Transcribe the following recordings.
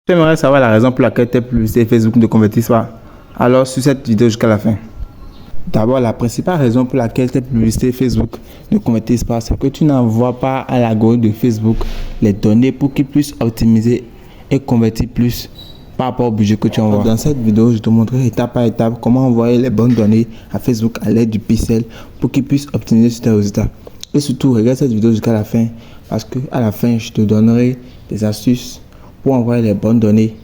Tu aimerais savoir la raison pour laquelle tes publicités Facebook ne convertissent pas? Alors, sur cette vidéo jusqu'à la fin. D'abord, la principale raison pour laquelle tes publicités Facebook ne convertissent pas, c'est que tu n'envoies pas à l'algorithme de Facebook les données pour qu'il puisse optimiser et convertir plus par rapport au budget que tu envoies. Dans cette vidéo, je te montrerai étape par étape comment envoyer les bonnes données à Facebook à l'aide du pixel pour qu'il puisse optimiser sur tes résultats. Et surtout, regarde cette vidéo jusqu'à la fin parce qu'à la fin, je te donnerai des astuces pour envoyer les bonnes données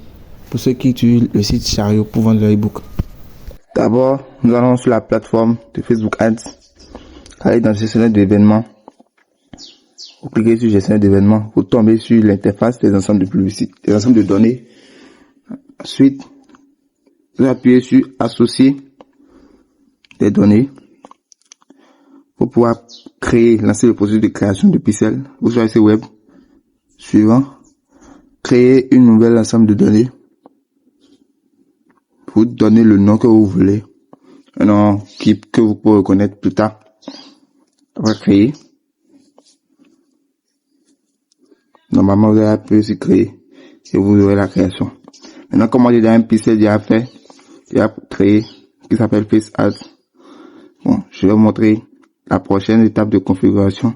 pour ceux qui utilisent le site Chariot pour vendre leur e-book. D'abord, nous allons sur la plateforme de Facebook Ads. Allez dans gestionnaire d'événements. Vous cliquez sur gestionnaire d'événements. Vous tombez sur l'interface des ensembles de publicité, des ensembles de données. Ensuite, vous appuyez sur associer des données pour pouvoir lancer le processus de création de pixels. Vous choisissez web. Suivant, créer une nouvelle ensemble de données. Vous donnez le nom que vous voulez, un nom que vous pouvez reconnaître plus tard. Après créer. Normalement, vous allez appuyer sur créer et vous aurez la création. Maintenant, comme moi j'ai déjà un pixel déjà créé, qui s'appelle Face Ads. Bon, je vais vous montrer la prochaine étape de configuration.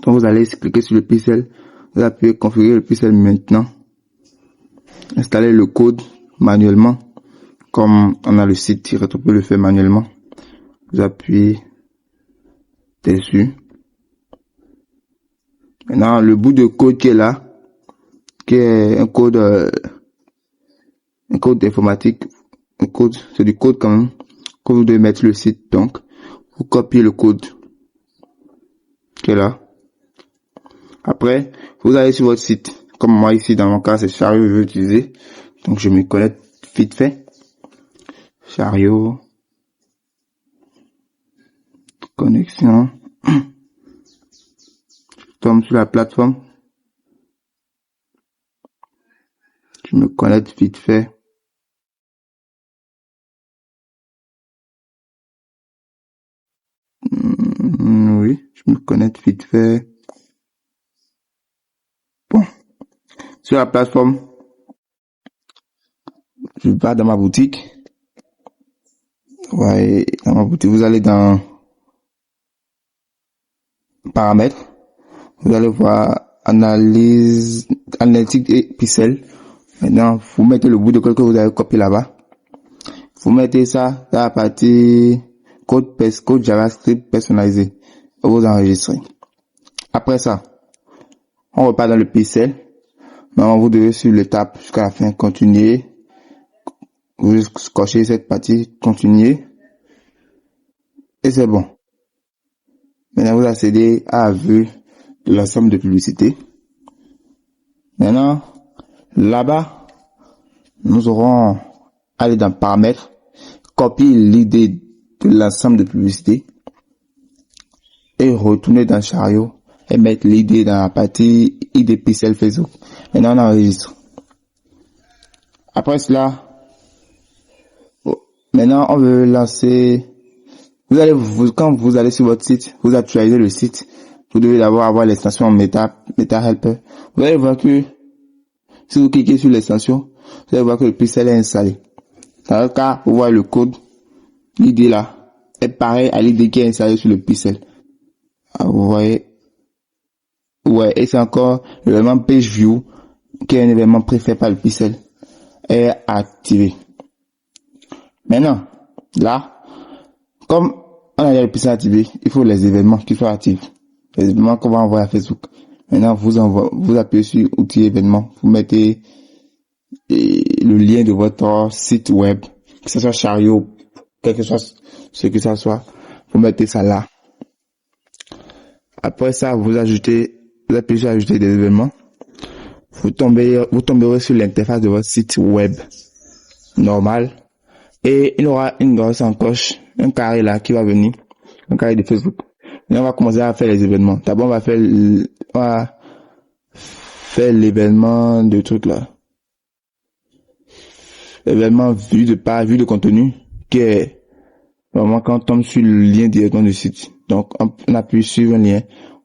Donc, vous allez cliquer sur le pixel, vous appuyez configurer le pixel maintenant. Installer le code manuellement. Comme on a le site, on peut le faire manuellement. Vous appuyez dessus. Maintenant, le bout de code qui est là, qui est un code informatique, c'est du code quand même, que vous devez mettre le site. Donc, vous copiez le code qui est là. Après, vous allez sur votre site. Comme moi ici, dans mon cas, c'est Chariot que je veux utiliser. Donc, je me connecte vite fait. Chariot, connexion, je tombe sur la plateforme, je me connecte vite fait. Oui, je me connecte vite fait. Bon, sur la plateforme, je vais dans ma boutique. Ouais, dans ma boutique, vous allez dans paramètres, vous allez voir analytique et pixel. Maintenant, vous mettez le bout de code que vous avez copié là-bas. Vous mettez ça dans la partie code JavaScript personnalisé. Et vous enregistrez. Après ça, on repart dans le pixel. Maintenant, vous devez sur l'étape jusqu'à la fin continuer. Vous cochez cette partie, continuer. Et c'est bon. Maintenant, vous accédez à la vue de l'ensemble de publicités. Maintenant, là-bas, nous aurons aller dans paramètres, copier l'idée de l'ensemble de publicités et retourner dans Chariot et mettre l'idée dans la partie ID pixel Facebook. Maintenant, on enregistre. Après cela, maintenant, on veut lancer. Quand vous allez sur votre site, vous actualisez le site. Vous devez d'abord avoir l'extension Meta Helper. Vous allez voir que si vous cliquez sur l'extension, vous allez voir que le pixel est installé. Dans le cas, vous voyez le code, l'idée là est pareil à l'idée qui est installée sur le pixel. Alors, vous voyez, ouais, et c'est encore l'événement page view qui est un événement préféré par le pixel est activé. Maintenant, là, comme on a déjà le pixel activé, il faut les événements qui soient actifs. Les événements qu'on va envoyer à Facebook. Maintenant, vous appuyez sur outils événements. Vous mettez le lien de votre site web, que ce soit Chariot, quel que soit ce que ça soit. Vous mettez ça là. Après ça, vous appuyez sur ajouter des événements. Vous tomberez sur l'interface de votre site web normal. Et il y aura une grosse encoche, un carré là qui va venir, un carré de Facebook. Et on va commencer à faire les événements. D'abord, on va faire l'événement de truc là. L'événement vue de contenu, qui est vraiment quand on tombe sur le lien directement du site. Donc, on appuie sur un lien,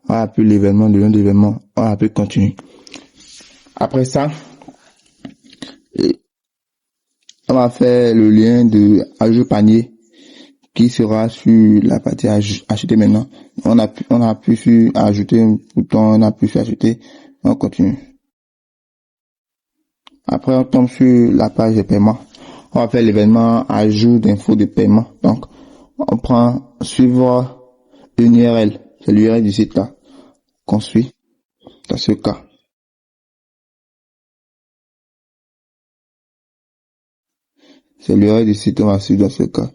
on appuie l'événement, le nom de l'événement, on appuie continue. Après ça, va faire le lien de ajout panier qui sera sur la partie acheter maintenant. On appuie sur ajouter un bouton, on appuie sur ajouter, on continue. Après, on tombe sur la page de paiement. On va faire l'événement ajout d'infos de paiement. Donc, on prend suivre une URL. C'est l'URL du site là qu'on suit dans ce cas. C'est l'URL du site qu'on va suivre dans ce cas.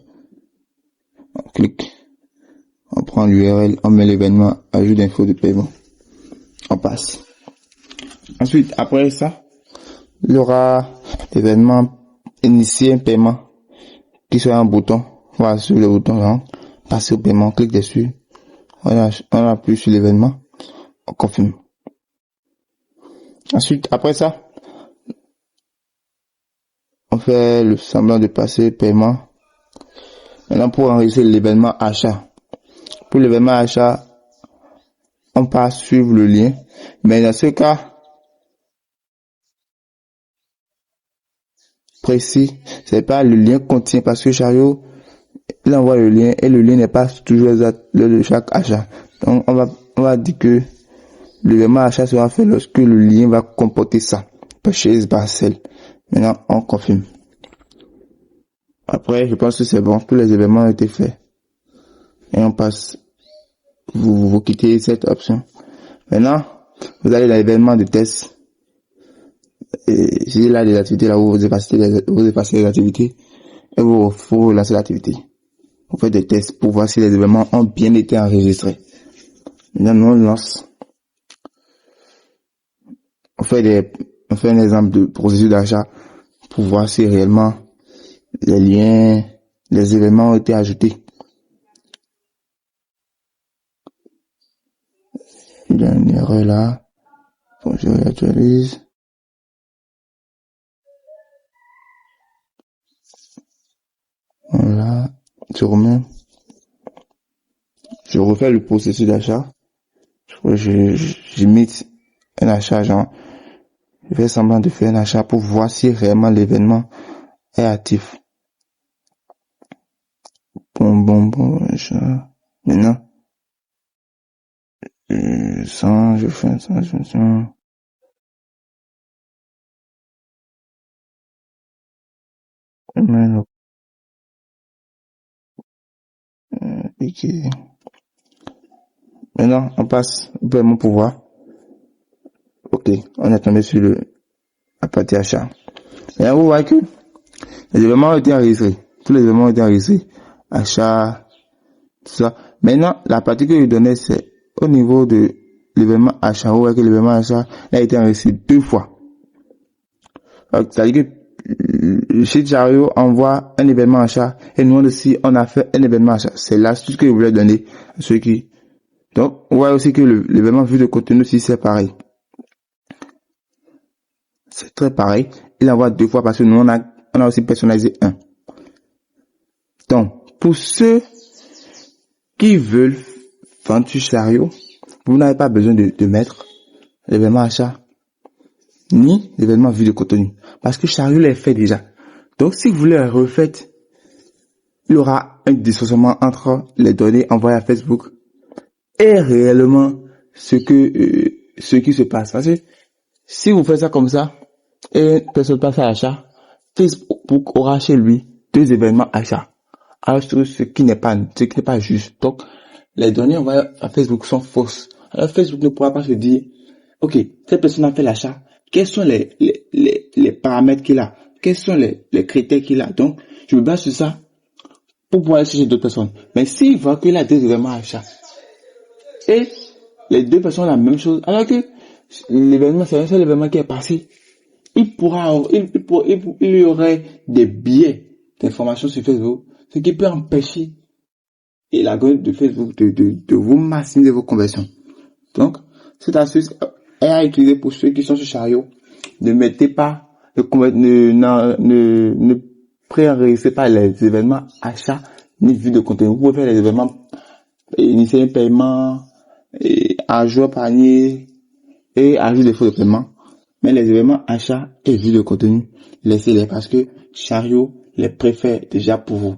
On clique. On prend l'URL, on met l'événement ajout d'infos de paiement. On passe. Ensuite, après ça, il y aura l'événement initier un paiement qui sera un bouton. On va sur le bouton là, passer au paiement, on clique dessus. On appuie sur l'événement, on confirme. Ensuite, après ça, on fait le semblant de passer paiement. Maintenant, pour enregistrer l'événement achat. Pour l'événement achat, on passe suivre le lien. Mais dans ce cas précis, c'est pas le lien contient parce que Chariot, il envoie le lien et le lien n'est pas toujours exact lors de chaque achat. Donc, on va dire que l'événement achat sera fait lorsque le lien va comporter ça. Purchase parcelle. Maintenant, on confirme. Après, je pense que c'est bon. Tous les événements ont été faits. Et on passe. Vous quittez cette option. Maintenant, vous allez dans l'événement de test. Et j'ai là des activités là où vous effacez les activités. Et vous relancez l'activité. Vous faites des tests pour voir si les événements ont bien été enregistrés. Maintenant, nous on lance. On fait un exemple de processus d'achat pour voir si réellement les liens, les événements ont été ajoutés. Il y a une erreur là. Bon, je réactualise. Voilà. Je remets. Je refais le processus d'achat. J'imite un achat, genre, je fais semblant de faire un achat pour voir si réellement l'événement est actif. Bon, achat. Maintenant, je fais une transaction. Maintenant, on passe au paiement pouvoir. Ok, on est tombé sur la partie achat. Maintenant, vous voyez que les événements ont été enregistrés. Tous les événements ont été enregistrés. Achat, tout ça. Maintenant, la partie que je donnais, c'est au niveau de l'événement achat. Vous voyez que l'événement achat a été enregistré 2 fois. C'est-à-dire que chez Chariot, on envoie un événement achat et nous aussi, on a fait un événement achat. C'est l'astuce que je voulais donner à ceux qui... Donc, on voit aussi que l'événement vue de contenu aussi, c'est pareil. C'est très pareil. Il envoie 2 fois parce que nous, on a aussi personnalisé un. Donc, pour ceux qui veulent vendre sur Chariot, vous n'avez pas besoin de mettre l'événement achat ni l'événement vue de contenu. Parce que Chariot les fait déjà. Donc, si vous les refaites, il y aura un dissociement entre les données envoyées à Facebook et réellement ce qui se passe. Parce que si vous faites ça comme ça, et personne passe à l'achat, Facebook aura chez lui 2 événements achats. Alors, ce qui n'est pas juste. Donc, les données envoyées à Facebook sont fausses. Alors, Facebook ne pourra pas se dire, ok, cette personne a fait l'achat. Quels sont les paramètres qu'il a? Quels sont les critères qu'il a? Donc, je me base sur ça pour pouvoir aller chercher d'autres personnes. Mais s'il voit qu'il a 2 événements achats et les 2 personnes ont la même chose, alors que l'événement, c'est un seul événement qui est passé, il y aurait des biais d'informations sur Facebook, ce qui peut empêcher l'algorithme de Facebook de vous maximiser vos conversions. Donc, cette astuce est à utiliser pour ceux qui sont sur Chariot. Ne mettez pas, ne préenregistrez pas les événements achats ni vue de contenu. Vous pouvez faire les événements initier un paiement, ajout panier et ajout des faux de paiement. Mais les événements achats et vue de contenu, laissez-les parce que Chariot les préfère déjà pour vous.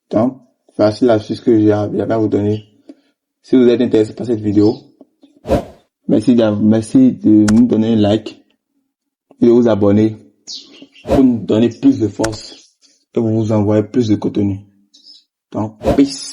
Donc, voici l'astuce que j'avais à vous donner. Si vous êtes intéressé par cette vidéo, merci de nous donner un like et de vous abonner pour nous donner plus de force et vous envoyer plus de contenu. Donc, peace.